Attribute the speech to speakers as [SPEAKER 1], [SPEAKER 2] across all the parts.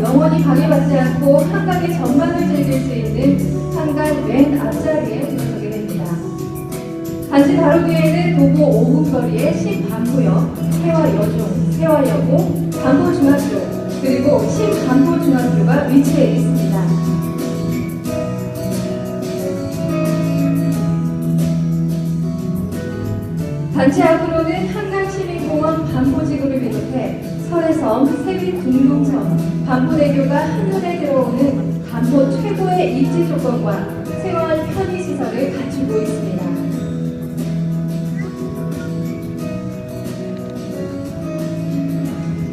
[SPEAKER 1] 영원히 방해받지 않고 한강의 전망을 즐길 수 있는 한강 맨 앞자리에 들어서게 됩니다. 단지 바로 뒤에는 도보 5분 거리의 신반포역, 세화여중, 세화여고, 반포중학교, 그리고 신반포중학교가 위치해 있습니다. 단지 앞으로는 한강시민공원 반포지구를 비롯해 설해섬, 세빛둥둥섬, 반포대교가 한눈에 들어오는 반포 최고의 입지 조건과 생활 편의시설을 갖추고 있습니다.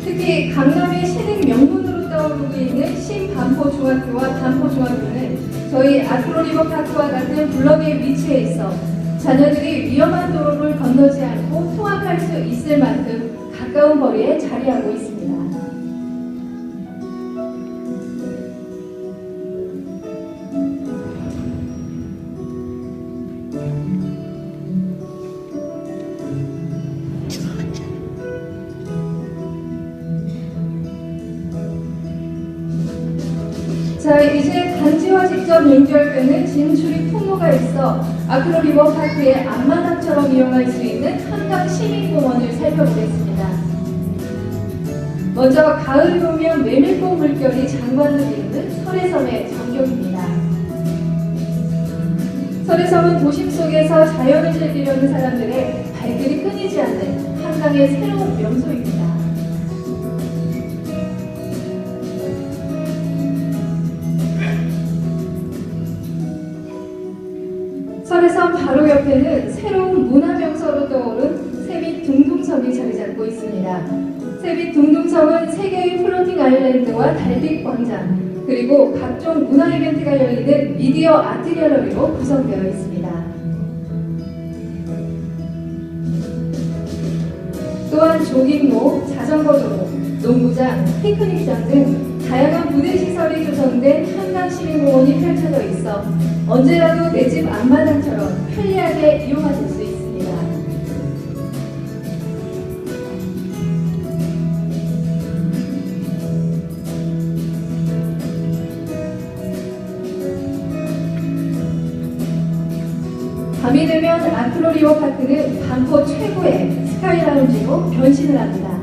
[SPEAKER 1] 특히 강남의 신흥 명문으로 떠오르고 있는 신반포중학교와 반포중학교는 저희 아크로리버파크와 같은 블럭에 위치해 있어 자녀들이 위험한 도로를 건너지 않고 통학할 수 있을 만큼 가까운 거리에 자리하고 있습니다. 자, 이제 단지와 직접 연결되는 진출입 통로가 있어 아크로리버파크의 앞마당처럼 이용할 수 있는 한강시민공원을 살펴보겠습니다. 먼저 가을이 오면 메밀꽃 물결이 장관을 이루는 설해섬의 전경입니다. 설해섬은 도심 속에서 자연을 즐기려는 사람들의 발길이 끊이지 않는 한강의 새로운 명소입니다. 설해섬 바로 옆에는 새로운 문화명소로 떠오른 세빛둥둥섬이 자리 잡고 있습니다. 세빛둥둥섬은 세계의 플로팅 아일랜드와 달빛광장, 그리고 각종 문화 이벤트가 열리는 미디어 아트 갤러리로 구성되어 있습니다. 또한 조깅로, 자전거도로, 농구장, 피크닉장 등 다양한 부대 시설이 조성된 한강시민공원이 펼쳐져 있어 언제라도 내 집 앞마당처럼 편리하게 이용하실 수 있습니다. 밤이 되면 아크로리버파크는 반포 최고의 스카이라운지로 변신을 합니다.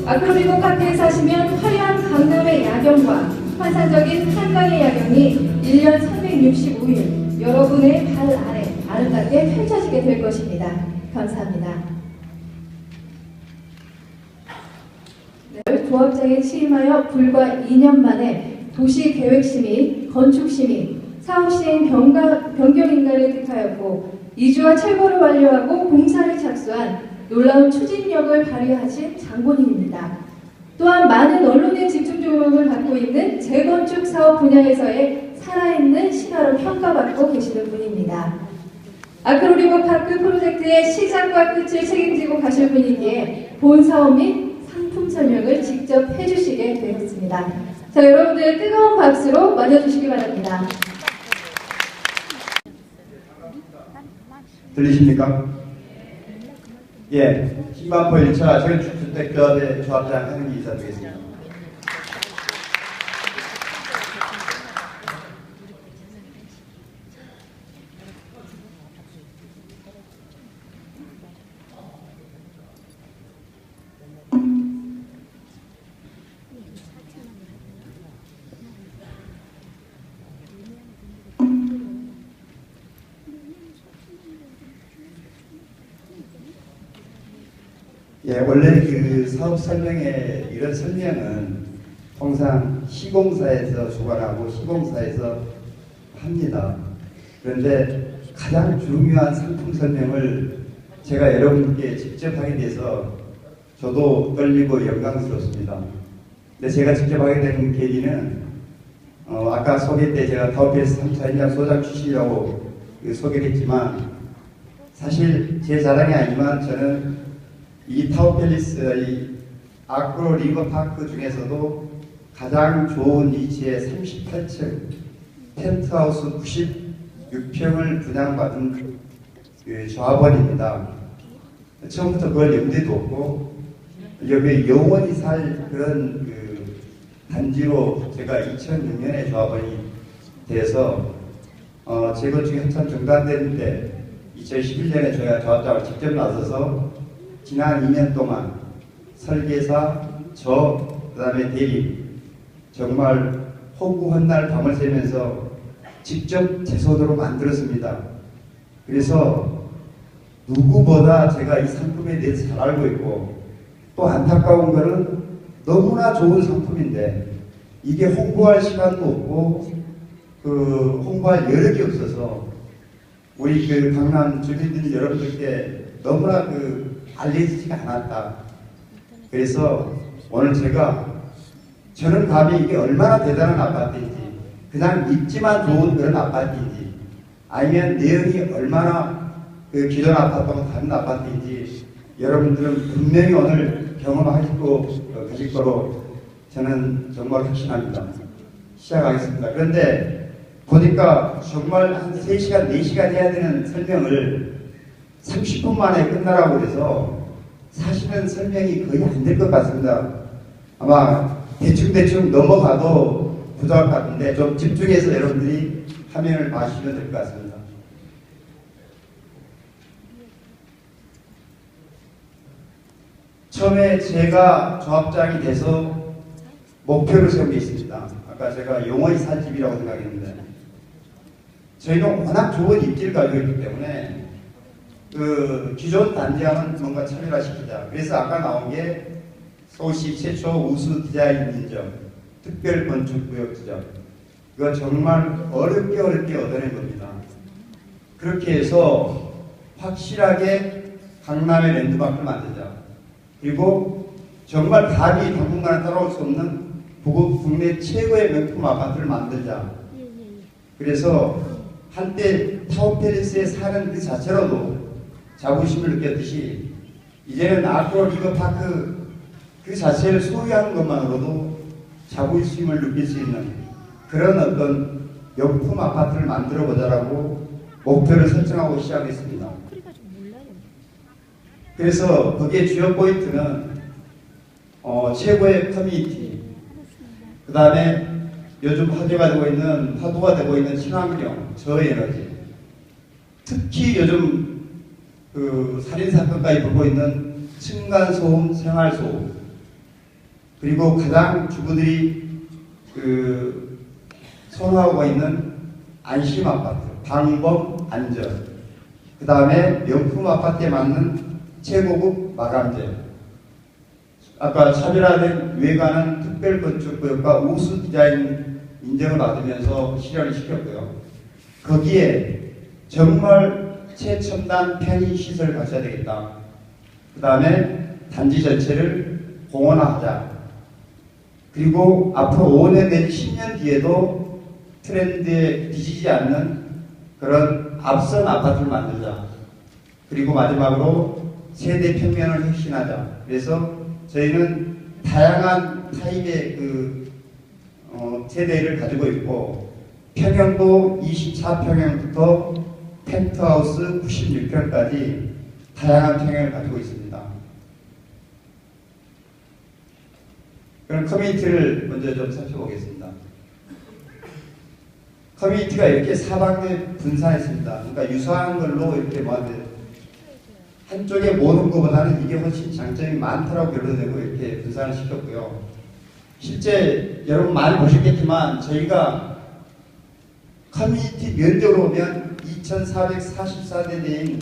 [SPEAKER 1] 아크로리버파크에 사시면 화려한 강남의 야경과 환상적인 한강의 야경이 1년 365일 여러분의 발 아래 아름답게 펼쳐지게 될 것입니다. 감사합니다. 네, 조합장에 취임하여 불과 2년 만에 도시계획심의, 건축심의, 사업시행 변경 인가를 득하였고 이주와 철거를 완료하고 공사를 착수한 놀라운 추진력을 발휘하신 장본인입니다. 또한 많은 언론의 집중 조명을 받고 있는 재건축 사업 분야에서의 살아있는 신화로 평가받고 계시는 분입니다. 아크로리버파크 프로젝트의 시작과 끝을 책임지고 가실 분이기에 본 사업 및 상품 설명을 직접 해주시게 되겠습니다. 자, 여러분들 뜨거운 박수로 맞아주시기 바랍니다.
[SPEAKER 2] 들리십니까? 예, 신반포 1차 재건축주택조합의 조합장 한은기 이사 되겠습니다. 예, 원래 그 사업 설명회 이런 설명은 통상 시공사에서 주관하고 시공사에서 합니다. 그런데 가장 중요한 상품 설명을 제가 여러분께 직접 하게 돼서 저도 떨리고 영광스럽습니다. 근데 제가 직접 하게 된 계기는 아까 소개 때 제가 타워팰리스 3차 현장 소장 출신이라고 소개를 했지만 사실 제 자랑이 아니지만 저는 이 타워팰리스, 이 아크로리버파크 중에서도 가장 좋은 위치에 38층 텐트하우스 96평을 분양받은 그 조합원입니다. 처음부터 그걸 염두에도 없고 여기 영원히 살 그런 단지로 제가 2006년에 조합원이 돼서 재건축이 한참 중단됐는데 2011년에 저희가 조합장을 직접 나서서 지난 2년 동안 설계사, 그다음에 대리 정말 호구헌날 밤을 새면서 직접 제 손으로 만들었습니다. 그래서 누구보다 제가 이 상품에 대해서 잘 알고 있고 또 안타까운 것은 너무나 좋은 상품인데 이게 홍보할 시간도 없고 홍보할 여력이 없어서 우리 강남 주민들 여러분들께 너무나 알려지지가 않았다. 그래서 오늘 저는 감히 이게 얼마나 대단한 아파트인지 그냥 입지만 좋은 그런 아파트인지 아니면 내용이 얼마나 기존 아파트하고 다른 아파트인지 여러분들은 분명히 오늘 경험하실 거로 저는 정말 확신합니다. 시작하겠습니다. 그런데 보니까 정말 한 3시간, 4시간 해야 되는 설명을 30분 만에 끝나라고 해서 사실은 설명이 거의 안 될 것 같습니다. 아마 대충 넘어가도 부족할 것 같은데 좀 집중해서 여러분들이 화면을 봐주시면 될 것 같습니다. 처음에 제가 조합장이 돼서 목표를 세운 게 있습니다. 아까 제가 영원히 살 집이라고 생각했는데 저희는 워낙 좋은 입지를 가지고 있기 때문에 기존 단지와는 뭔가 차별화시키자. 그래서 아까 나온 게 서울시 최초 우수 디자인 인정, 특별 건축구역 지정. 이거 정말 어렵게 얻어낸 겁니다. 그렇게 해서 확실하게 강남의 랜드마크를 만들자. 그리고 정말 답이 당분간은 따라올 수 없는 국내 최고의 명품 아파트를 만들자. 그래서 한때 타워팰리스에 사는 그 자체로도 자부심을 느꼈듯이 이제는 아크로 리버파크 그 자체를 소유하는 것만으로도 자부심을 느낄 수 있는 그런 어떤 명품 아파트를 만들어 보자라고 목표를 설정하고 시작했습니다. 그래서 거기에 주요 포인트는 최고의 커뮤니티, 그 다음에 요즘 화두가 되고 있는 친환경, 저에너지, 특히 요즘 살인사건까지 보고 있는 층간소음, 생활소음, 그리고 가장 주부들이 선호하고 있는 안심아파트, 방범, 안전, 그 다음에 명품 아파트에 맞는 최고급 마감재, 아까 차별화된 외관은 특별건축구역과 우수 디자인 인정을 받으면서 실현을 시켰고요. 거기에 정말 최첨단 편의시설을 갖춰야 되겠다. 그 다음에 단지 전체를 공원화하자. 그리고 앞으로 5년 내지 10년 뒤에도 트렌드에 뒤지지 않는 그런 앞선 아파트를 만들자. 그리고 마지막으로 세대 평면을 혁신하자. 그래서 저희는 다양한 타입의 세대를 가지고 있고 평형도 24평형부터 펜트하우스 96평까지 다양한 평형을 가지고 있습니다. 그럼 커뮤니티를 먼저 좀 살펴보겠습니다. 커뮤니티가 이렇게 사방에 분산했습니다. 그러니까 유사한 걸로 이렇게 한쪽에 모는 것보다는 이게 훨씬 장점이 많다라고 결론되고 이렇게 분산을 시켰고요. 실제 여러분 많이 보셨겠지만 저희가 커뮤니티 면적으로 보면 2444대 내인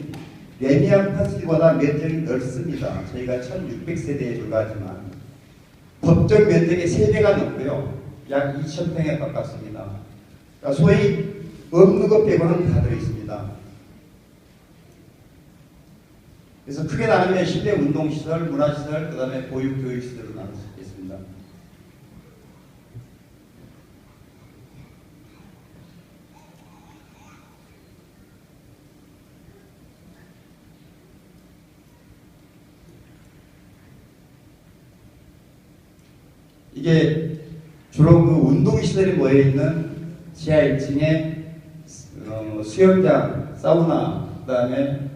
[SPEAKER 2] 레미안 컨시티보다 면적이 넓습니다. 저희가 1600세대에 불과하지만 법정 면적의 3배가 넘고요. 약 2000평에 가깝습니다. 그러니까 소위 없는 것 빼고는 다 들어있습니다. 그래서 크게 나누면 실내 운동시설, 문화시설, 그 다음에 보육교육시설로 나눌 수 있습니다. 이게 주로 운동시설이 모여있는 지하 1층에 수영장, 사우나, 그 다음에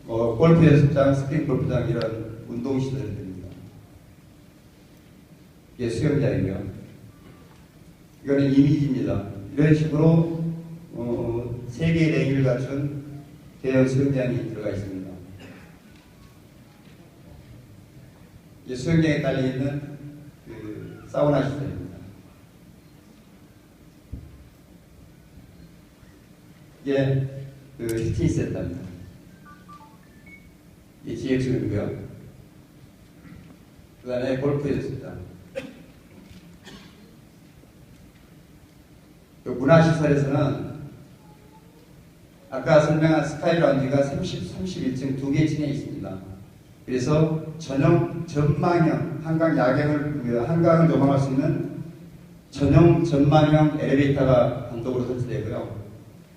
[SPEAKER 2] 골프 연습장, 스프링 골프장 이런 운동시설들입니다. 이게 수영장이고요. 이거는 이미지입니다. 이런 식으로 3개의 랭을 갖춘 대형 수영장이 들어가 있습니다. 이 수영장에 깔려있는 그 사우나 시설입니다. 이게 그 피트니스 센터입니다. 이 GX이고요. 그 다음에 골프였습니다. 그 문화시설에서는 아까 설명한 스카이라운지가 31층 2개 층에 있습니다. 그래서 전용 전망형 한강을 조망할 수 있는 전용 전망형 엘리베이터가 단독으로 설치되고요.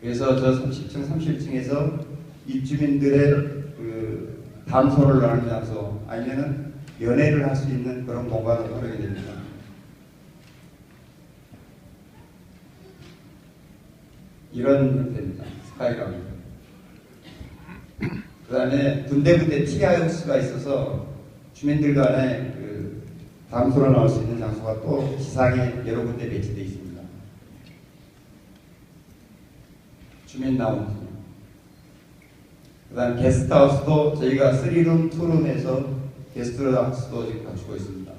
[SPEAKER 2] 그래서 저 30층, 31층에서 입주민들의 그 담소를 나누는 장소 아니면은 연애를 할 수 있는 그런 공간으로 활용이 됩니다. 이런 형태입니다. 스카이라운지. 그 다음에 군데군데 티하우스가 있어서 주민들 간에 그 담소를 나올 수 있는 장소가 또 지상에 여러 군데 배치되어 있습니다. 주민 라운지. 그 다음 게스트하우스도 저희가 3룸, 2룸에서 게스트하우스도 지금 갖추고 있습니다.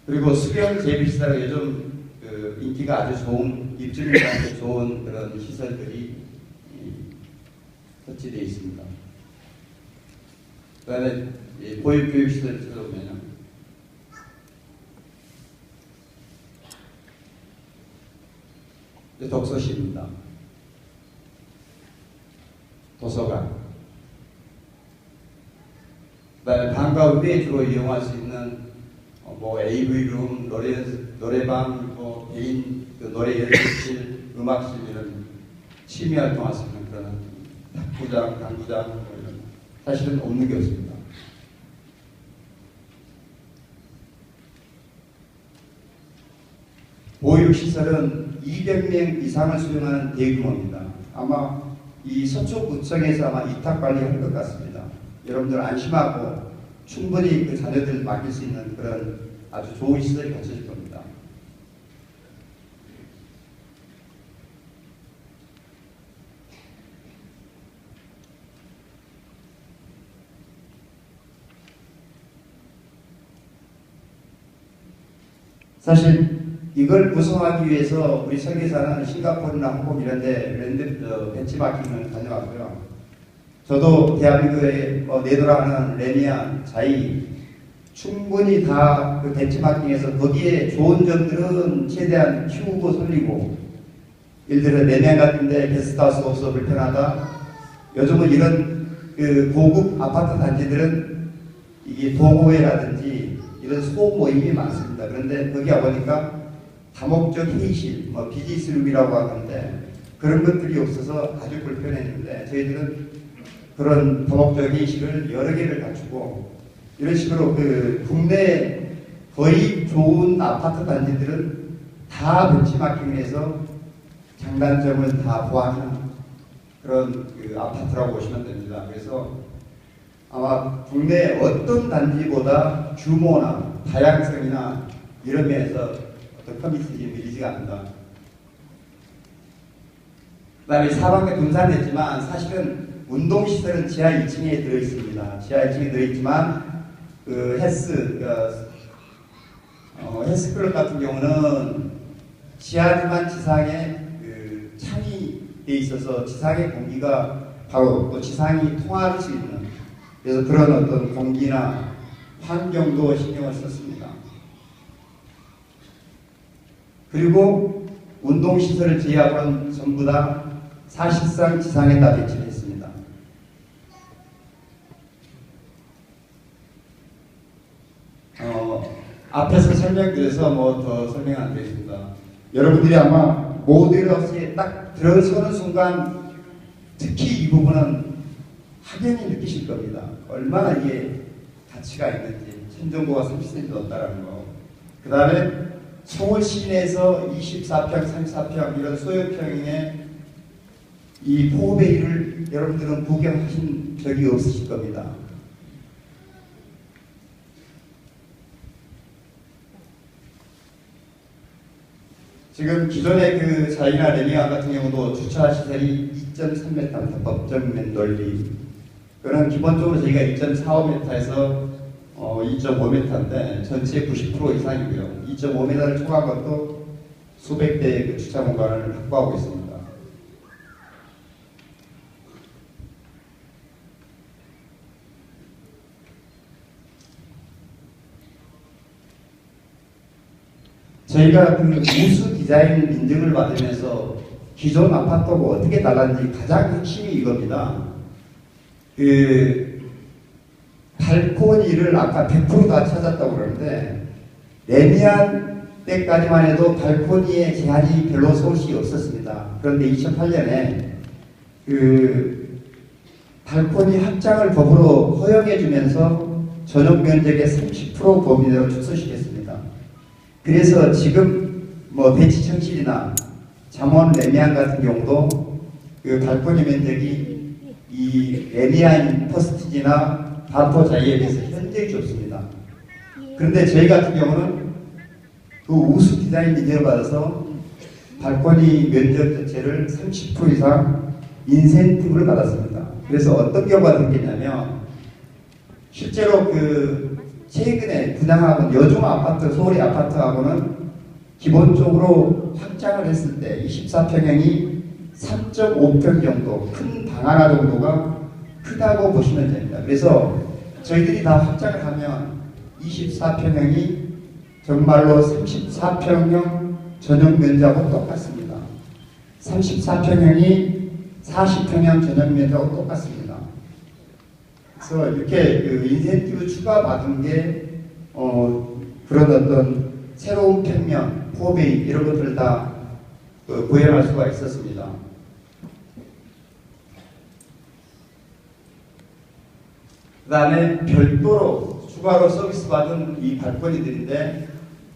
[SPEAKER 2] 그리고 수경 재배시설은 요즘 그 인기가 아주 좋은, 입주민들한테 좋은 그런 시설들이 설치되어 있습니다. 그 다음에 보육교육시설 찾아보면 독서실입니다. 도서관. 그 다음에 방과 후에 주로 이용할 수 있는 뭐 AV룸, 노래방, 뭐 개인 그 노래 연습실, 음악실 이런 취미 활동할 수 있는 그런 탁구장, 당구장 뭐 이런 사실은 없는 게 없습니다. 보육시설은 200명 이상을 수용하는 대규모입니다. 아마 이 서초구청에서 아마 위탁 관리할 것 같습니다. 여러분들 안심하고 충분히 그 자녀들 맡길 수 있는 그런 아주 좋은 시설이 갖춰질 겁니다. 사실 이걸 구성하기 위해서 우리 설계사는 싱가포르나 홍콩 이런 데 벤치마킹을 다녀왔고요. 저도 대한민국에 내도라는 레미안, 자이 충분히 다 그 벤치마킹해서 거기에 좋은 점들은 최대한 키우고 살리고, 예를 들어 레미안 같은데 게스트하우스가 없어 불편하다. 요즘은 이런 그 고급 아파트 단지들은 이게 동호회라든지 이런 소모임이 많습니다. 그런데 거기 와보니까 다목적 회의실, 비즈니스룸이라고 하는데 그런 것들이 없어서 아주 불편했는데 저희들은 그런 다목적 회의실을 여러 개를 갖추고 이런 식으로 그 국내 거의 좋은 아파트 단지들은 다 벤치마킹해서 장단점을 다 보완한 그런 그 아파트라고 보시면 됩니다. 그래서 아마 국내 어떤 단지보다 규모나 다양성이나 이런 면에서 어떤 커미티지 밀리지가 않는다. 그 다음에 사방에 분산됐지만 사실은 운동시설은 지하 2층에 들어있습니다. 지하 2층에 들어있지만 그 헬스클럽 같은 경우는 지하지만 지상에 그 창이 돼 있어서 지상의 공기가 바로 또 지상이 통할 수 있는, 그래서 그런 어떤 공기나 환경도 신경을 썼습니다. 그리고 운동시설을 제외하고는 전부 다 사실상 지상에다 배치를 했습니다. 앞에서 설명드려서 뭐 더 설명 안 드리겠습니다. 여러분들이 아마 모델하우스에 딱 들어서는 순간 특히 이 부분은 확연히 느끼실 겁니다. 얼마나 이게 가치가 있는지, 천정고가 30cm 넘다라는 거. 그 다음에 서울 시내에서 24평, 34평 이런 소형평에 이 포베이를 여러분들은 구경하신 적이 없으실 겁니다. 지금 기존의 그 자이나 레미안 같은 경우도 주차 시설이 2.3m 법정면 넓이, 그는 기본적으로 저희가 2.45m에서 2.5m인데 전체 90% 이상이고요. 2.5m를 초과한 것도 수백 대의 그 주차 공간을 확보하고 있습니다. 저희가 그 우수 디자인 인증을 받으면서 기존 아파트하고 어떻게 달랐는지 가장 핵심이 이겁니다. 그 발코니를 아까 100% 다 찾았다고 그러는데, 레미안 때까지만 해도 발코니에 제한이 별로 서울시 없었습니다. 그런데 2008년에 그 발코니 확장을 법으로 허용해주면서 전용 면적의 30% 범위로 축소시켰습니다. 그래서 지금 뭐 대치청실이나 잠원 레미안 같은 경우도 그 발코니 면적이 이 레미안 퍼스티지나 반포 자이에 비해서 현저히 좁습니다. 그런데 저희 같은 경우는 그 우수 디자인 인증을 받아서 발코니 면적 자체를 30% 이상 인센티브를 받았습니다. 그래서 어떤 경우가 생기냐면, 실제로 그 최근에 분양하고 여중 아파트, 서울의 아파트하고는 기본적으로 확장을 했을 때 24평형이 3.5평 정도, 큰 방 하나 정도가 크다고 보시면 됩니다. 그래서 저희들이 다 확장을 하면 24평형이 정말로 34평형 전용 면적하고 똑같습니다. 34평형이 40평형 전용 면적하고 똑같습니다. 그래서 이렇게 그 인센티브 추가받은 게 그런 어떤 새로운 평면, 포베이 이런 것들을 다 구현할 수가 있었습니다. 그 다음에 별도로 추가로 서비스 받은 이 발코니들인데,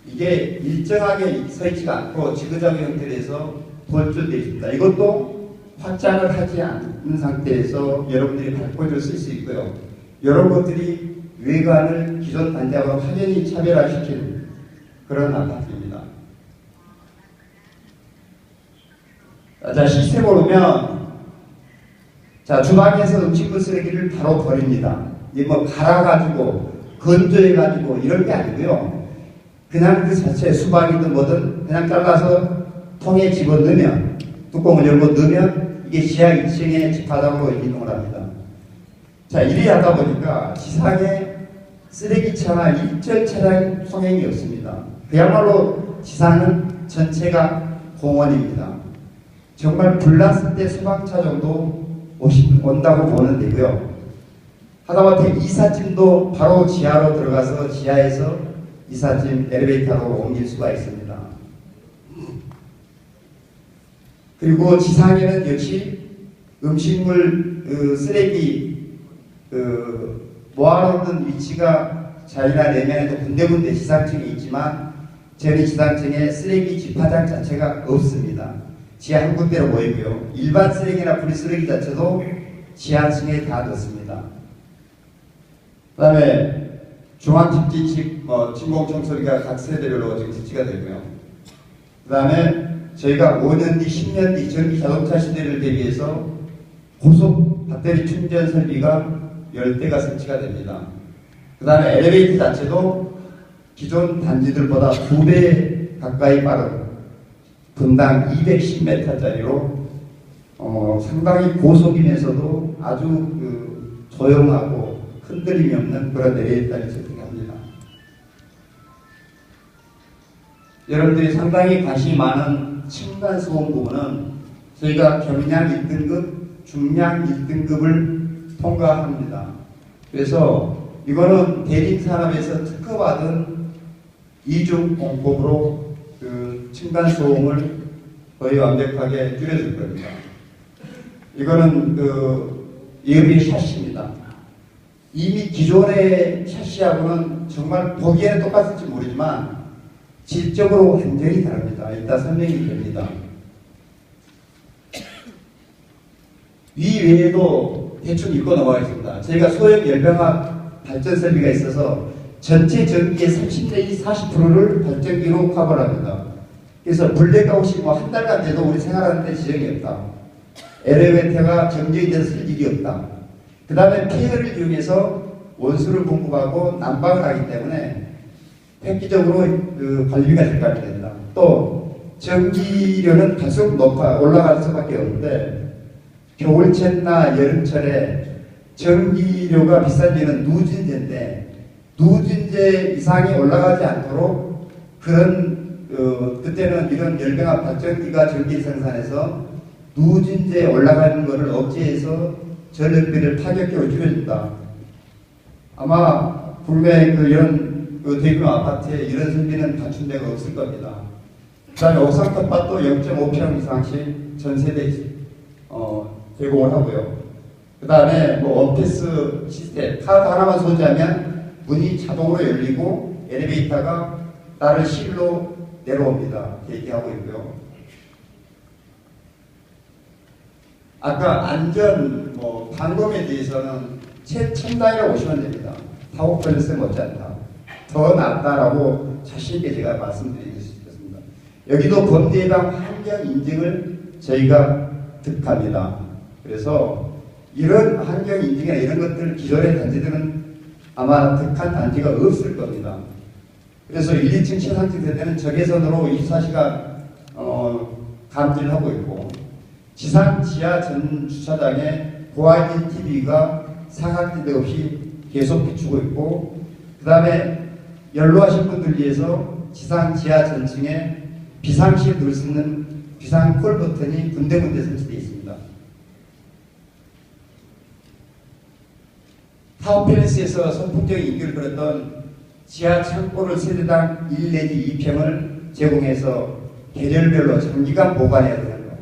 [SPEAKER 2] 이게 일정하게 서 있지가 않고 지그자그 형태에서 돌출되어 있습니다. 이것도 확장을 하지 않는 상태에서 여러분들이 발코니를 쓸 수 있고요. 이런 것들이 외관을 기존 단지하고 확연히 차별화시킨 그런 아파트입니다. 자, 시스템을 보면, 자, 주방에서 음식물 쓰레기를 바로 버립니다. 이게 뭐 갈아가지고 건조해가지고 이런 게 아니고요. 그냥 그 자체 수박이든 뭐든 그냥 잘라서 통에 집어넣으면, 뚜껑을 열고 넣으면 이게 지하 2층에 집화장으로 이동을 합니다. 자, 이리 하다 보니까 지상에 쓰레기차나 일절 차량 통행이 없습니다. 그야말로 지상은 전체가 공원입니다. 정말 불났을 때 소방차 정도 온다고 보면 되고요. 하다못해 이삿짐도 바로 지하로 들어가서 지하에서 이삿짐 엘리베이터로 옮길 수가 있습니다. 그리고 지상에는 역시 음식물 쓰레기 모아놓는 위치가 자이나 레미안에도 군데군데 지상층에 있지만, 저희 지상층에 쓰레기 집화장 자체가 없습니다. 지하 한 군데로 모이고요. 일반 쓰레기나 분리쓰레기 자체도 지하층에 다 넣습니다. 그 다음에 중앙집지식 진공청소기가 각 세대별로 지금設置가 되고요. 그 다음에 저희가 5년 뒤, 10년 뒤 전기 자동차 시대를 대비해서 고속 배터리 충전 설비가 10대가 설치가 됩니다. 그 다음에 엘리베이터 자체도 기존 단지들보다 2배 가까이 빠른 분당 210m짜리로 상당히 고속이면서도 아주 조용하고 흔들림이 없는 그런 엘리베이터를 설치합니다. 여러분들이 상당히 관심이 많은 층간소음 부분은 저희가 경량 1등급, 중량 1등급을 통과합니다. 그래서 이거는 대림산업에서 특허받은 이중 공법으로 그 층간소음을 거의 완벽하게 줄여줄 겁니다. 이거는 이음의 샤시입니다. 이미 기존의 샤시하고는 정말 보기에는 똑같을지 모르지만 질적으로 완전히 다릅니다. 이따 설명이 됩니다. 이 외에도 대충 읽고 넘어가겠습니다. 저희가 소형 열병합 발전 설비가 있어서 전체 전기의 30 내지 40%를 발전기로 커버를 합니다. 그래서 블랙아웃이 뭐 한 달간 돼도 우리 생활하는 데 지장이 없다. 엘리베이터가 정전이 돼서 쓸 일이 없다. 그 다음에 폐열을 이용해서 원수를 공급하고 난방을 하기 때문에 획기적으로 그 관리가 잘 된다. 또 전기료는 갈수록 올라갈 수밖에 없는데 겨울철이나 여름철에 전기료가 비싼 이유는 누진제인데 누진제 이상이 올라가지 않도록 그런 그때는 이런 열병합 발전기가 전기 생산해서 누진제 올라가는 것을 억제해서 전력비를 파격적으로 줄여준다. 아마 국내 이런 대규모 아파트에 이런 설비는 갖춘 데가 없을 겁니다. 그 다음에 옥상 텃밭도 0.5평 이상씩 전 세대에 제공을 하고요. 그 다음에 뭐 원패스 시스템, 카드 하나만 소지하면 문이 자동으로 열리고 엘리베이터가 나를 실로 내려옵니다. 얘기하고 있고요. 아까 안전, 방범에 대해서는 최첨단이라고 보시면 됩니다. 타워 밸런스 못지않다. 더 낫다라고 자신있게 제가 말씀드리고 싶습니다. 여기도 범죄 예방 환경 인증을 저희가 득합니다. 그래서 이런 환경 인증이나 이런 것들 기존의 단지들은 아마 득한 단지가 없을 겁니다. 그래서 1, 2층 최상층 세대는 적외선으로 24시간 감지를 하고 있고 지상 지하 전 주차장에 고화질 TV가 사각지대 없이 계속 비추고 있고 그 다음에 연로하신 분들 위해서 지상 지하 전층에 비상시에 누를 수 있는 비상 콜 버튼이 군데군데 설치되어 있습니다. 타워 팰리스에서 선풍적인 인기를 끌었던 지하 창고를 세대당 1 내지 2평을 제공해서 계절별로 장기간 보관해야 되는 거.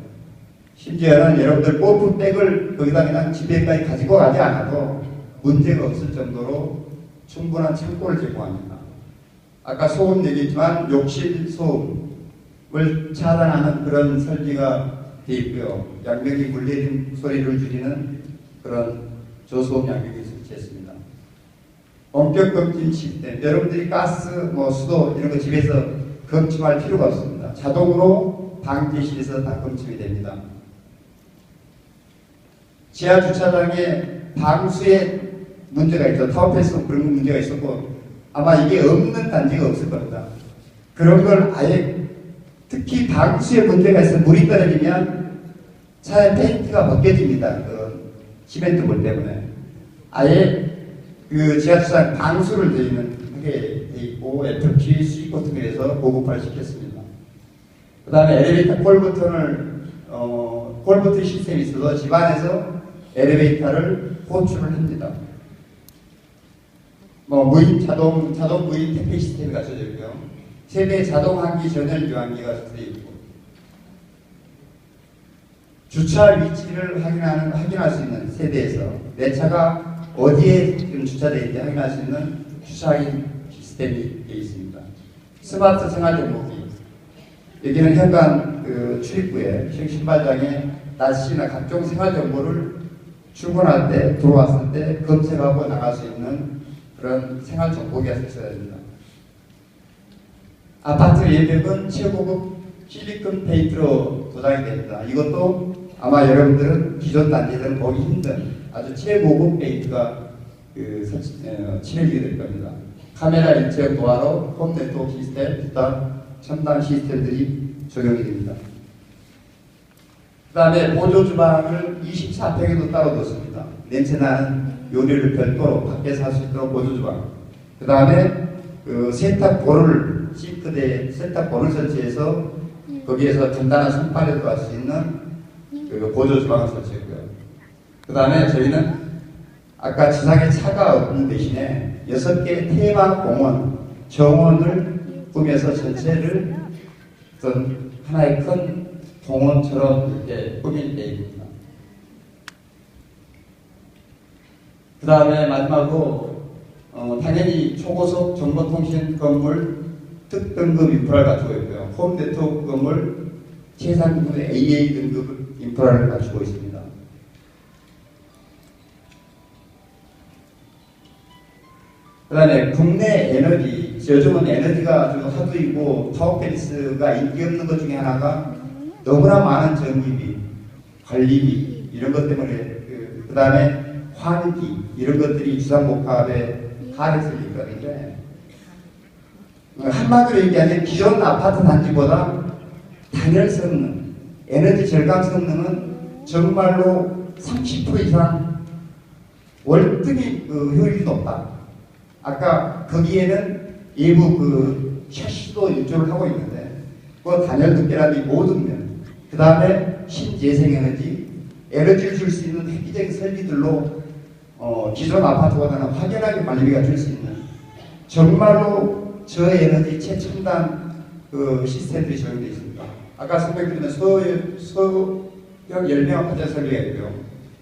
[SPEAKER 2] 심지어는 여러분들 골프백을 거기다 그냥 집에까지 가지고 가지 않아도 문제가 없을 정도로 충분한 창고를 제공합니다. 아까 소음 얘기했지만 욕실 소음을 차단하는 그런 설비가 되어 있고요. 양변기 물내림 소리를 줄이는 그런 저소음 양변기 설치했습니다. 원격 검침 시스템. 여러분들이 가스, 수도 이런 거 집에서 검침할 필요가 없습니다. 자동으로 방제실에서 다 검침이 됩니다. 지하 주차장에 방수에 문제가 있죠. 타워패스 그런 문제가 있었고 아마 이게 없는 단지가 없을 겁니다. 그런 걸 아예 특히 방수에 문제가 있어 물이 떨어지면 차에 페인트가 벗겨집니다. 그 시멘트 물 때문에 아예 그 지하주차장 방수를 하게 돼 있고 FP 수직 버튼을 해서 고급화를 시켰습니다. 그 다음에 엘리베이터 콜 버튼 시스템이 있어서 집안에서 엘리베이터를 호출을 합니다. 자동 무인 택배 시스템이 갖춰져 있고요. 세대 자동 환기 전열 유환기가 설치되어 있고 주차 위치를 확인할 수 있는 세대에서 내 차가 어디에 지금 주차되어 있는지 확인할 수 있는 주차 확인 시스템이 되어 있습니다. 스마트 생활 정보기. 여기는 현관 출입구에 신발장에 날씨나 각종 생활 정보를 출근할 때 들어왔을 때 검색하고 나갈 수 있는 그런 생활 정보기가 설치되어야 됩니다. 아파트 예벽은 최고급 실리콘 페인트로 도장이 됩니다. 이것도 아마 여러분들은 기존 단지들은 보기 힘든 아주 최고급 페인트가 칠해지게 될 겁니다. 카메라 인체 도화로 홈 네트워크 시스템, 일단 첨단 시스템들이 적용이 됩니다. 그 다음에 보조 주방을 24평에도 따로 넣습니다. 냄새나는 요리를 별도로 밖에서 할 수 있도록 보조 주방. 그 다음에 세탁볼을 싱크대에 세탁볼을 설치해서 거기에서 간단한 손빨래도 할 수 있는 보조 주방을 설치했고요. 그 다음에 저희는 아까 지상에 차가 없는 대신에 6개 테마 공원, 정원을 꾸며서 전체를 어떤 하나의 큰 공원처럼 이렇게 꾸민 계획입니다. 그 다음에 마지막으로 당연히 초고속 정보통신 건물 특등급 인프라를 갖추고 있고요. 홈 네트워크 건물 최상급 AA 등급 인프라를 갖추고 있습니다. 그다음에 국내 에너지, 요즘은 에너지가 좀 화두이고 파워페리스가 인기 없는 것 중에 하나가 너무나 많은 전기비, 관리비 이런 것 때문에 그다음에 환기 이런 것들이 주상복합에 har에서 있거든요. 한마디로 얘기하면 기존 아파트 단지보다 단열 성능, 에너지 절감 성능은 정말로 30% 이상 월등히 효율이 높다. 아까 거기에는 일부 샤시도 일조를 하고 있는데 그 단열 두께라든지 모든 면, 그 다음에 신재생에너지, 에너지를 줄 수 있는 획기적인 설비들로 기존 아파트보다는 확연하게 관리비가 줄 수 있는 정말로 저에너지 최첨단 시스템들이 적용되어 있습니다. 아까 설명드린 소형 열명 화재 설비가 있고요.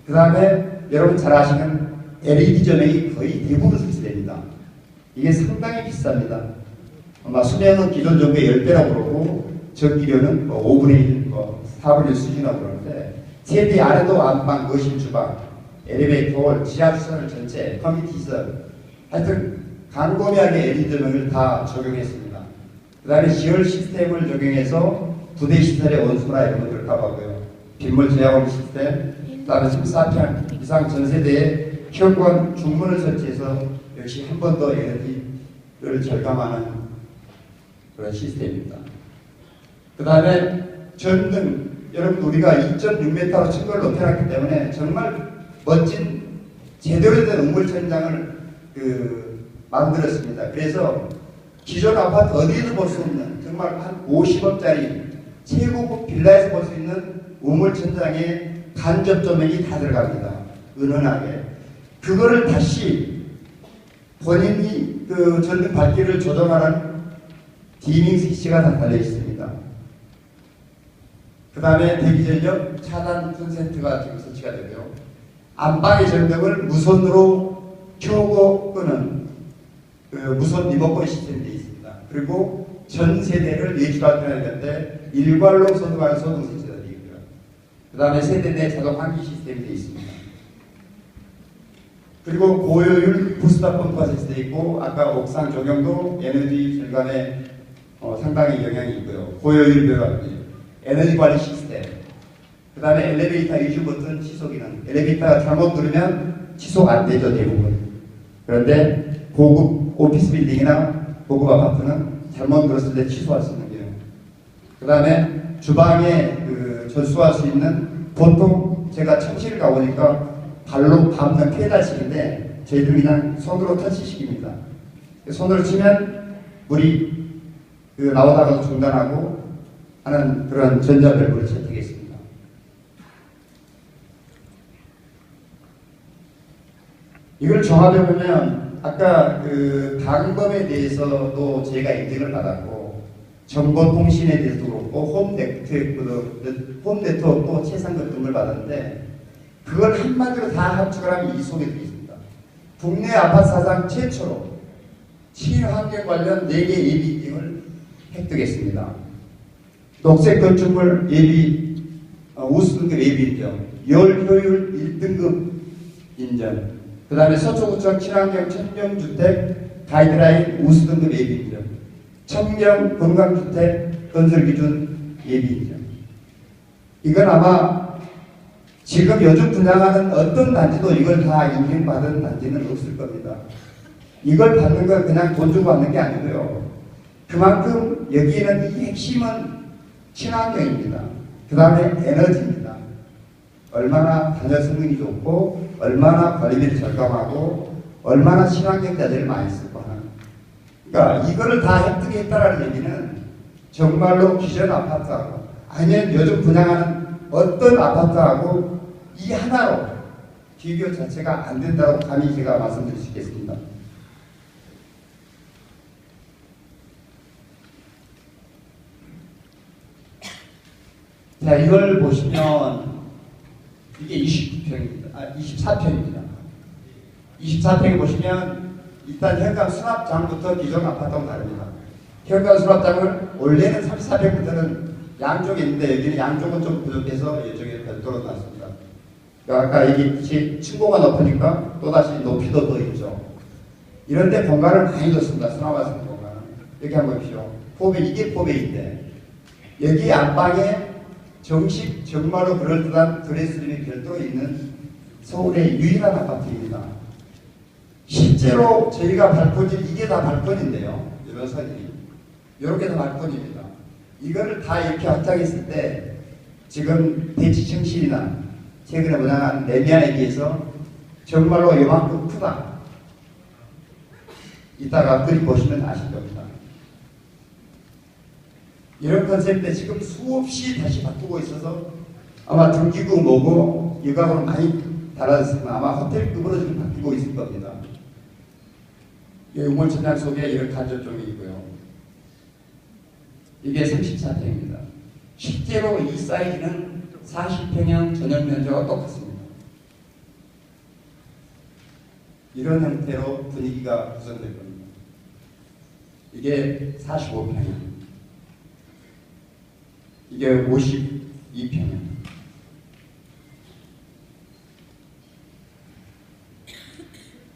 [SPEAKER 2] 그 다음에 여러분 잘 아시는 LED 조명이 거의 대부분 설치됩니다. 이게 상당히 비쌉니다. 아마 수명은 기존 정부의 10배라고 그러고 전기료는 5분의 1, 4분의 1 수준이라고 그러는데 세대 아래도 안방, 거실, 주방, 엘리베이터 홀, 지하주차를 전체, 커뮤니티 시설 하여튼 광범위하게 LED 조명을 다 적용했습니다. 그 다음에 지열 시스템을 적용해서 부대 시설의 온수나 이런 것들을 커버하고요. 빗물 제어원 시스템, 그 다음에 14평 이상 전세대에 현관 중문을 설치해서 역시 한 번 더 에너지를 절감하는 그런 시스템입니다. 그 다음에 전등, 여러분 우리가 2.6m로 층고를 높여놨기 때문에 정말 멋진 제대로 된 우물천장을 만들었습니다. 그래서 기존 아파트 어디에도 볼 수 없는 정말 한 50억짜리 최고급 빌라에서 볼 수 있는 우물천장에 간접 조명이 다 들어갑니다. 은은하게. 그거를 다시 본인이 전등 밝기를 조정하는 디밍 스위치가 다 달려 있습니다. 그 다음에 대기전력 차단 콘센트가 지금 설치가 되고요. 안방의 전등을 무선으로 켜고 끄는 무선 리모컨 시스템이 되어 있습니다. 그리고 전 세대를 내추럴alternative 일괄로 소등하는 소등 설치가 되어 있고요. 그 다음에 세대 내 자동 환기 시스템이 되어 있습니다. 그리고 고효율 부스터 펌프가 설치되어 있고 아까 옥상 조경도 에너지 절감에 상당히 영향이 있고요. 고효율 배관, 에너지 관리 시스템, 그 다음에 엘리베이터 이슈 버튼 취소 기능. 엘리베이터가 잘못 누르면 취소 안 되죠, 대부분. 그런데 고급 오피스 빌딩이나 고급 아파트는 잘못 눌렀을 때 취소할 수 있는 기능. 그 다음에 주방에 전수할 수 있는, 보통 제가 청실을 가보니까 발로 밟는 페달식인데 저희들 그냥 손으로 터치식입니다. 손으로 치면 물이 나오다가 중단하고 하는 그런 전자밸브를 채택했습니다. 이걸 종합해 보면 아까 방범에 대해서도 저희가 인증을 받았고 정보통신에 대해서도 그렇고 홈네트워크도 최상급 등을 받았는데 그걸 한마디로 다 합축을 하면 이 속에 들어있습니다. 국내 아파트 사상 최초로 친환경 관련 4개 예비 인증을 획득했습니다. 녹색 건축물 예비 우수등급 예비 인정, 열 효율 1등급 인정, 그 다음에 서초구청 친환경 청정주택 가이드라인 우수등급 예비 인정, 청정 건강주택 건설기준 예비 인정. 이건 아마 지금 요즘 분양하는 어떤 단지도 이걸 다 인증받은 단지는 없을 겁니다. 이걸 받는 건 그냥 돈 주고 받는 게 아니고요. 그만큼 여기에는 이 핵심은 친환경입니다. 그 다음에 에너지입니다. 얼마나 단열 성능이 좋고 얼마나 관리비를 절감하고 얼마나 친환경 자재를 많이 쓰고 하는. 그러니까 이거를 다 획득했다라는 얘기는 정말로 기존 아파트하고 아니면 요즘 분양하는 어떤 아파트하고 이 하나로 비교 자체가 안 된다고 감히 제가 말씀드릴 수 있겠습니다. 자, 이걸 보시면 이게 29평입니다. 24평입니다. 24평에 보시면 일단 현관 수납장부터 기존 아파트하고 다릅니다. 현관 수납장을 원래는 34평부터는 양쪽에 있는데 여기는 양쪽은 좀 부족해서 이쪽에 별도로 놨습니다. 그러니까 아까 여기 층고가 높으니까 또다시 높이도 더 있죠. 이런데 공간을 많이 뒀습니다. 수납하는 공간을. 여기 한번 보십시오. 포배, 이게 포배인데 여기 안방에 정식 정말로 그럴듯한 드레스룸이 별도로 있는 서울의 유일한 아파트입니다. 실제로 저희가 발코니, 이게 다 발코니인데요. 이런 선이 이렇게 다 발코니입니다. 이거를 다 이렇게 확장했을 때 지금 대치청실이나 최근에 운항한 레미안에 비해서 정말로 요만큼 크다. 이따가 그림 보시면 아실 겁니다. 이런 컨셉인데 지금 수없이 다시 바꾸고 있어서 아마 등기구 뭐고 일각으로 많이 달아졌으면 아마 호텔급으로 지금 바뀌고 있을 겁니다. 이 우물천장 속에 이런 간접종이 있고요. 이게 34평입니다. 실제로 이 사이즈는 40평형 전용 면적과 똑같습니다. 이런 형태로 분위기가 구성될 겁니다. 이게 45평형. 이게 52평형.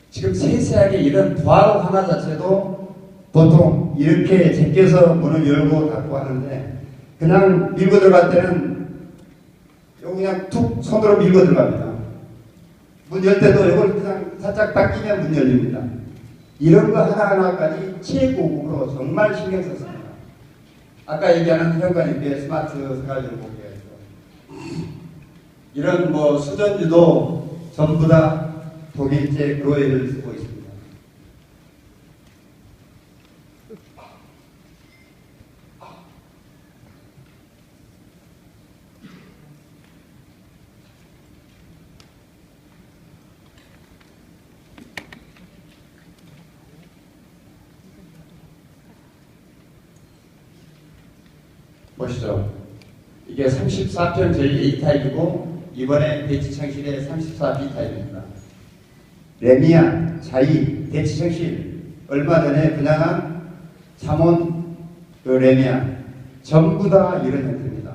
[SPEAKER 2] 지금 세세하게 이런 부하로 하나 자체도 보통 이렇게 제껴서 문을 열고 닫고 하는데 그냥 밀고 들어갈 때는 요 그냥 툭 손으로 밀고 들어갑니다. 문 열 때도 이걸 그냥 살짝 당기면 문 열립니다. 이런 거 하나하나까지 최고급으로 정말 신경 썼습니다. 아까 얘기하는 현관입에 스마트 생활용 공개가 있죠. 이런 뭐 수전주도 전부 다 독일제 그로에를 쓰고 있습니다. 보시죠. 이게 34평 저희 A타입이고 이번에 대치청실의 34B타입입니다. 레미안, 자이, 대치청실 얼마 전에 분양한 잠원 그 레미안 전부 다 이런 형태입니다.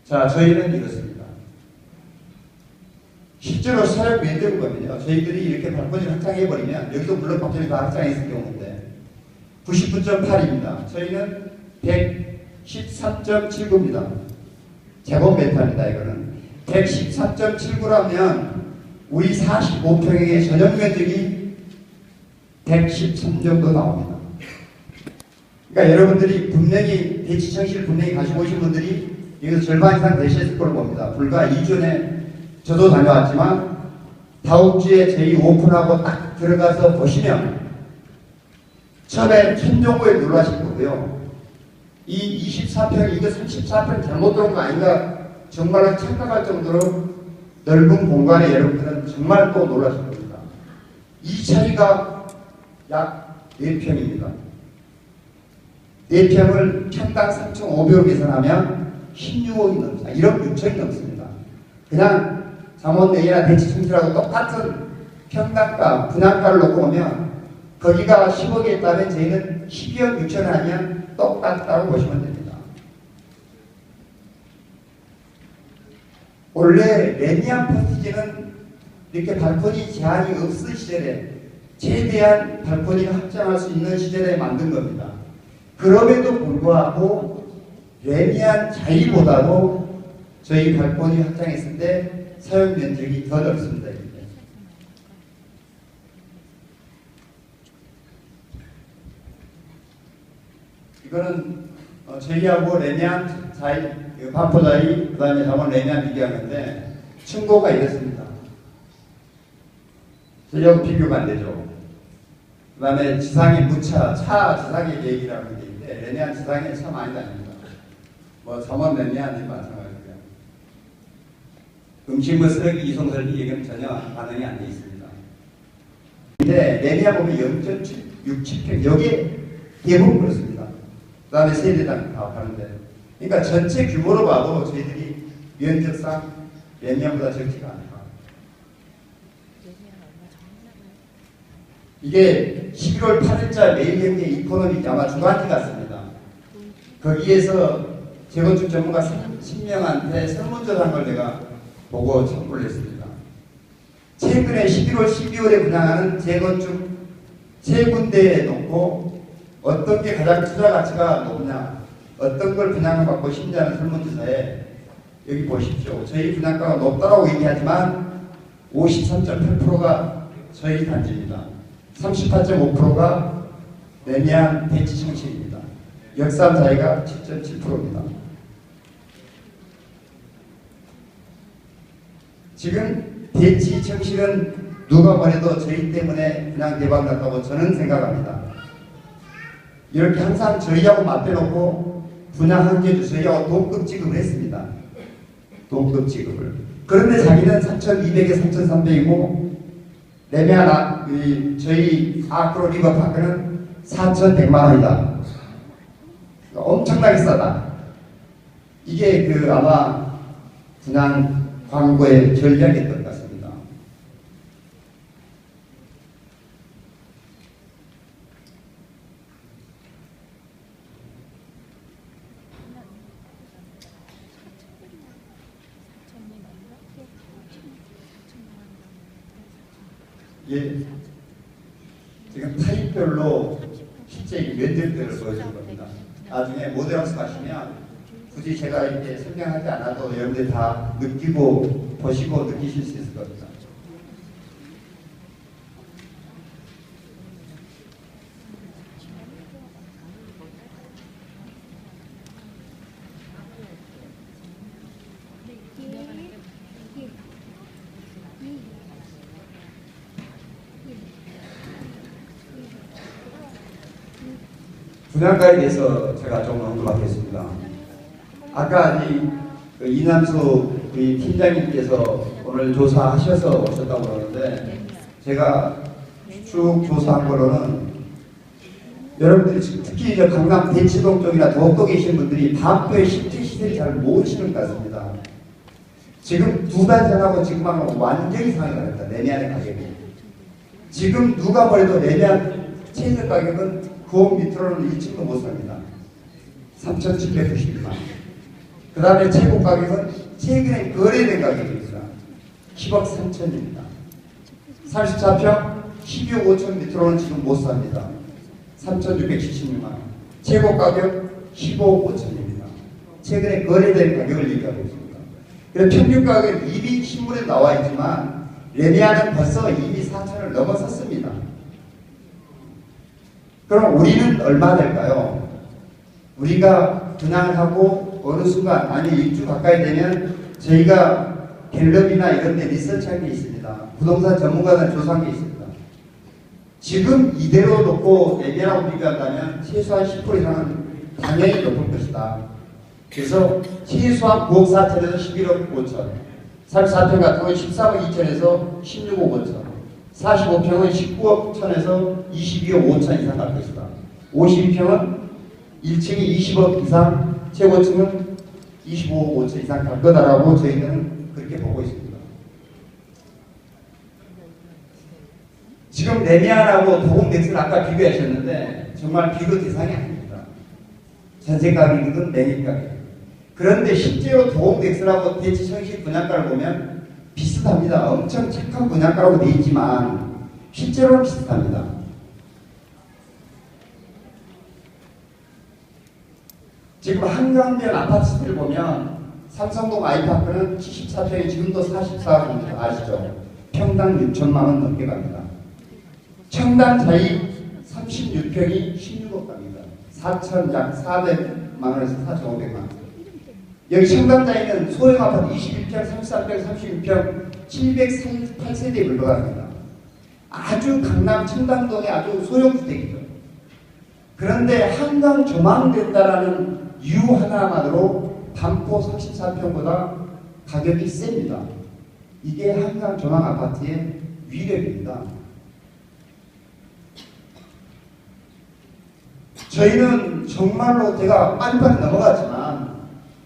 [SPEAKER 2] 자, 저희는 이렇습니다. 실제로 사용 면적이거든요. 저희들이 이렇게 발코니를 확장해버리면 여기도 물론 발코니 다 확장했을 경우인데 99.8입니다. 저희는 113.79입니다. 제곱미터입니다. 이거는 113.79라면 우리 45평의 전용 면적이 113 정도 나옵니다. 그러니까 여러분들이 분명히 대치청실 분명히 가시고 오신 분들이 여기서 절반 이상 되셨을 걸로 봅니다. 불과 2주 전에 저도 다녀왔지만 다음주에 저희 오픈하고 딱 들어가서 보시면 처음에 천정고에 놀라실 거고요. 이 24평, 이거 34평 잘못 들은 거 아닌가 정말로 착각할 정도로 넓은 공간에 여러분들은 정말 또 놀라실 겁니다. 이 차이가 약 4평입니다. 4평을 평당 3,500원 계산하면 16억이 넘습니다. 1억 6천이 넘습니다. 그냥 잠원내이나 대치청실하고 똑같은 평당가, 분양가를 놓고 오면 거기가 10억에 있다면 저희는 12억 6천을 하면 똑같다고 보시면 됩니다. 원래 레미안 퍼티지는 이렇게 발코니 제한이 없을 시절에 최대한 발코니를 확장할 수 있는 시절에 만든 겁니다. 그럼에도 불구하고 레미안 자이보다도 저희 발코니 확장했을 때 사용 면적이 더 넓습니다. 이거는 저희하고 레미안 자이, 반포자이, 그 다음에 잠원 레미안 비교하는데 층고가 이렇습니다. 저희하고 비교가 안 되죠. 그 다음에 지상의 무차, 차 지상의 계획이라는 게 있는데 레미안 지상에 차 많이 다닙니다. 뭐 잠원 레미안이 마찬가지고요. 음식물 쓰레기 이송 설비 얘기는 전혀 반응이 안 돼 있습니다. 근데 레미안 보면 0.67평 여기에 대부분 그렇습니다. 그 다음에 세대당 다 하는데 그러니까 전체 규모로 봐도 저희들이 면적상 레미안보다 적지가 않다. 이게 11월 8일자 매일경제 이코노미 아마 주간지 같습니다. 거기에서 재건축 전문가 10명한테 설문조사한 걸 내가 보고 참고를 했습니다. 최근에 11월, 12월에 분양하는 재건축 세 군데에 놓고 어떤 게 가장 투자 가치가 높냐, 어떤 걸 분양을 받고 싶냐는 설문조사에 여기 보십시오. 저희 분양가가 높다고 얘기하지만 53.8%가 저희 단지입니다. 38.5%가 매매한 대치청실입니다. 역삼 자이가 7.7%입니다. 지금 대치청실은 누가 뭐래도 저희 때문에 그냥 대박 났다고 저는 생각합니다. 이렇게 항상 저희하고 맞대놓고 분양 한개 주세요. 동급 지급을 했습니다. 동급 지급을. 그런데 자기는 3,200에 3,300이고 매매한 저희 아크로 리버파크는 4,100만 원이다. 엄청나게 싸다. 이게 아마 분양 광고의 전략이었던 것 같습니다. 예, 지금 타입별로 실제 면적들을 보여줄 겁니다. 나중에 모델하우스 가시면 굳이 제가 이렇게 설명하지 않아도 여러분들 다 느끼고 보시고 느끼실 수 있을 겁니다. 분양가에 대해서 제가 좀 언급하겠습니다. 아까 이남수 팀장님께서 오늘 조사하셔서 오셨다고 그러는데 제가 쭉 조사한 거로는 여러분들이 특히 강남 대치동 쪽이나 도곡도 계신 분들이 밤도의 실제 시세를 잘 모르시는 것 같습니다. 지금 2달 전하고 지금하고 완전히 상황이 다릅니다. 매매하는 가격이. 지금 누가 뭐래도 매매한 최저 가격은 9억 밑으로는 1층도 못 삽니다. 3,792만. 그 다음에 최고 가격은 최근에 거래된 가격입니다. 10억 3천입니다. 34평 12억 5천 밑으로는 지금 못 삽니다. 3,676만. 최고 가격 15억 5천입니다. 최근에 거래된 가격을 얘기하고 있습니다. 그래서 평균 가격은 이미 신문에 나와 있지만 매매하는 벌써 이미 4천을 넘어섰습니다. 그럼 우리는 얼마 될까요? 우리가 분양을 하고 어느 순간 아니 1주 가까이 되면 저희가 갤럽이나 이런 데 리서치한 게 있습니다. 부동산 전문가들 조사한 게 있습니다. 지금 이대로 놓고 매매라고 비교한다면 최소한 10% 이상은 당연히 높을 것이다. 그래서 최소한 9억 4천에서 11억 5천, 34평 같은 경우는 13억 2천에서 16억 5천, 45평은 19억 1천에서 22억 5천 이상 갈 것이다. 52평은 1층이 20억 이상, 최고층은 25억 5천 이상 갈 거다라고 저희는 그렇게 보고 있습니다. 지금 매매하라고 도공택스를 아까 비교하셨는데 정말 비교 대상이 아닙니다. 전세 가격이든 매매 가격. 그런데 실제로 도공택스라고 대치청실 분양가를 보면 비슷합니다. 엄청 착한 분양가라고 되어 있지만 실제로는 비슷합니다. 지금 한강변 아파트들 보면 삼성동 아이파크는 74평이 지금도 44평입니다. 아시죠? 평당 6천만 원 넘게 갑니다. 청담 자이 36평이 16억 갑니다. 4천 약 400만 원에서 4,500만 원. 여기 청담자에는 소형 아파트 21평, 33평, 32평, 738세대에 물러갑니다. 아주 강남 청담동의 아주 소형 주택이죠. 그런데 한강 조망된다라는 이유 하나만으로 반포 34평보다 가격이 셉니다. 이게 한강 조망 아파트의 위력입니다. 저희는 정말로 제가 빨리빨리 넘어갔지만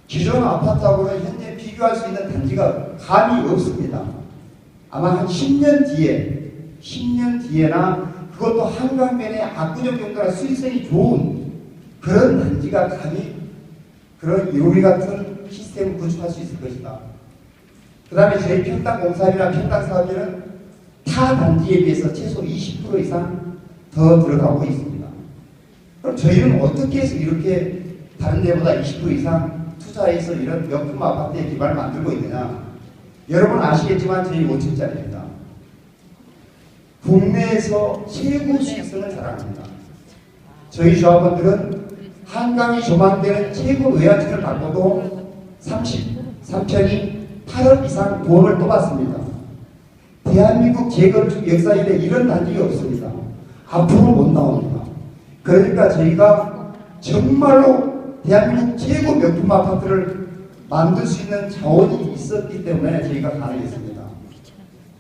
[SPEAKER 2] 기존 아파트하고는 현재 비교할 수 있는 단지가 감이 없습니다. 아마 한 10년 뒤에나 그것도 한강변의 압구정 정도나 수익성이 좋은 그런 단지가 감히 그런 우리 같은 시스템을 구축할 수 있을 것이다. 그 다음에 저희 평당 공사비나 평당 사업비는 타 단지에 비해서 최소 20% 이상 더 들어가고 있습니다. 그럼 저희는 어떻게 해서 이렇게 다른 데보다 20% 이상 투자해서 이런 명품 아파트의 기반을 만들고 있느냐? 여러분 아시겠지만 저희 5층짜리입니다. 국내에서 최고 수익성을 자랑합니다. 저희 조합원들은 한강이 조망되는 최고 외야층을 갖고도 33편이 8억 이상 보험을 뽑았습니다. 대한민국 재건축 역사에 이런 단지가 없습니다. 앞으로 못 나옵니다. 그러니까 저희가 정말로 대한민국 최고 명품 아파트를 만들 수 있는 자원이 있었기 때문에 저희가 가능했습니다.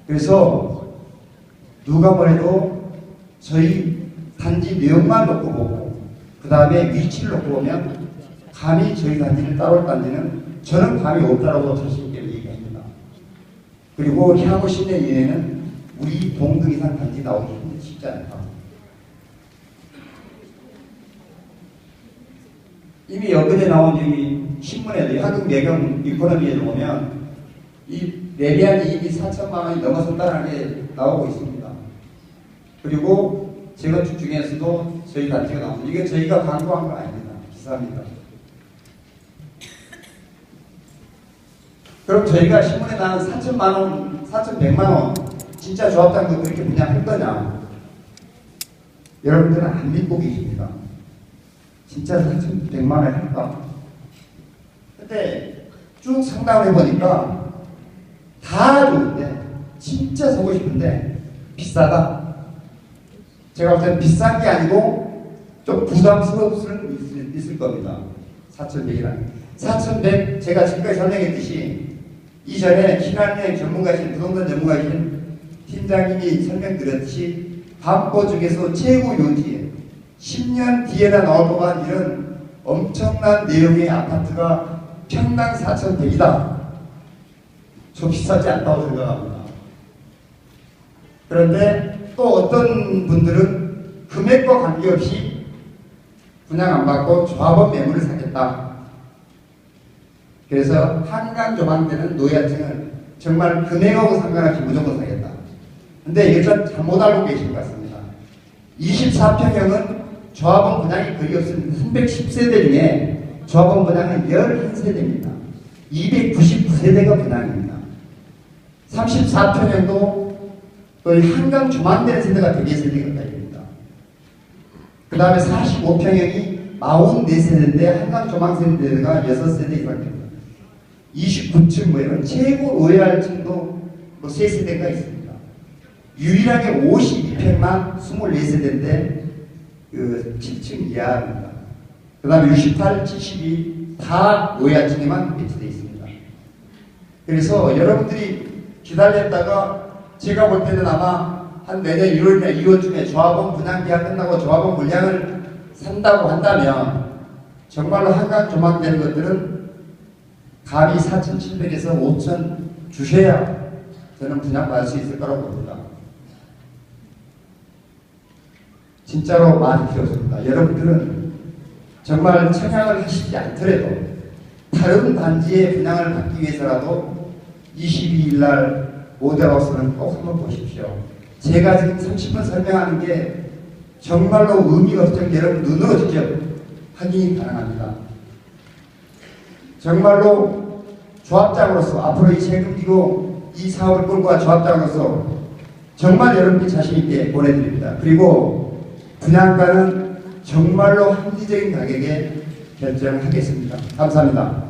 [SPEAKER 2] 그래서 누가 뭐래도 저희 단지 내용만 놓고 보고 그 다음에 위치를 놓고 보면 감히 저희 단지를 따라올 단지는 저는 감이 없다라고 자신있게 얘기합니다. 그리고 향후 10년 이내에는 우리 동등 이상 단지 나오기 쉽지 않다. 이미 여근에 나온 여기 신문에도 한국 매경 이코노미에도 보면 이 매매한이 이미 4천만 원이 넘어선다는 게 나오고 있습니다. 그리고 재건축 중에서도 저희 단지가 나옵니다. 이게 저희가 광고한 거 아닙니다. 기사입니다. 그럼 저희가 신문에 나온 4천만 원, 4,100만 원 진짜 조합장도 그렇게 분양할 거냐? 여러분들은 안 믿고 계십니다. 진짜 4,100만 원 할까? 근데 쭉 상담을 해보니까 다 좋은데 진짜 사고 싶은데 비싸다. 제가 볼 때는 비싼 게 아니고 좀 부담스러울 수는 있을 겁니다. 4,100이라는. 4,100 제가 지금까지 설명했듯이 이전에 신한은행 전문가이신 부동산 전문가이신 팀장님이 설명드렸듯이 반포 중에서 최고 요지에 10년 뒤에나 나올 법한 이런 엄청난 내용의 아파트가 평당 4,100이다. 좀 비싸지 않다고 생각합니다. 그런데 또 어떤 분들은 금액과 관계없이 분양 안 받고 조합원 매물을 사겠다. 그래서 한강 조망되는 노야층은 정말 금액하고 상관없이 무조건 사겠다. 근데 일단 잘못 알고 계신 것 같습니다. 24평형은 조합원 분양이 거의 없습니다. 310세대 중에 조합원 분양은 11세대입니다. 299세대가 분양입니다. 34평형도 거의 한강 조망되는 세대가 100세대 가까이 됩니다. 그 다음에 45평형이 44세대인데 한강 조망 세대가 6세대 이상 됩니다. 29층 뭐 이런 최고 로얄 층도 뭐 3세대가 있습니다. 유일하게 52평만 24세대인데 그 7층 이하입니다. 그 다음에 68, 72 다 로얄 층에만 배치되어 있습니다. 그래서 여러분들이 기다렸다가 제가 볼 때는 아마 한 내년 1월이나 2월쯤에 조합원 분양 계약 끝나고 조합원 물량을 산다고 한다면 정말로 한강 조망되는 것들은 감히 4,700에서 5,000 주셔야 저는 분양받을 수 있을 거라고 봅니다. 진짜로 많이 필요 없습니다. 여러분들은 정말 청약을 하시지 않더라도 다른 단지의 분양을 받기 위해서라도 22일 날 모델하우스는 꼭 한번 보십시오. 제가 지금 30분 설명하는 게 정말로 의미가 없을 정도로 여러분 눈으로 직접 확인이 가능합니다. 정말로 조합장으로서 앞으로 이 책임지고 이 사업을 끌고 간 조합장으로서 정말 여러분께 자신있게 보내드립니다. 그리고 분양가는 정말로 합리적인 가격에 결정하겠습니다. 감사합니다.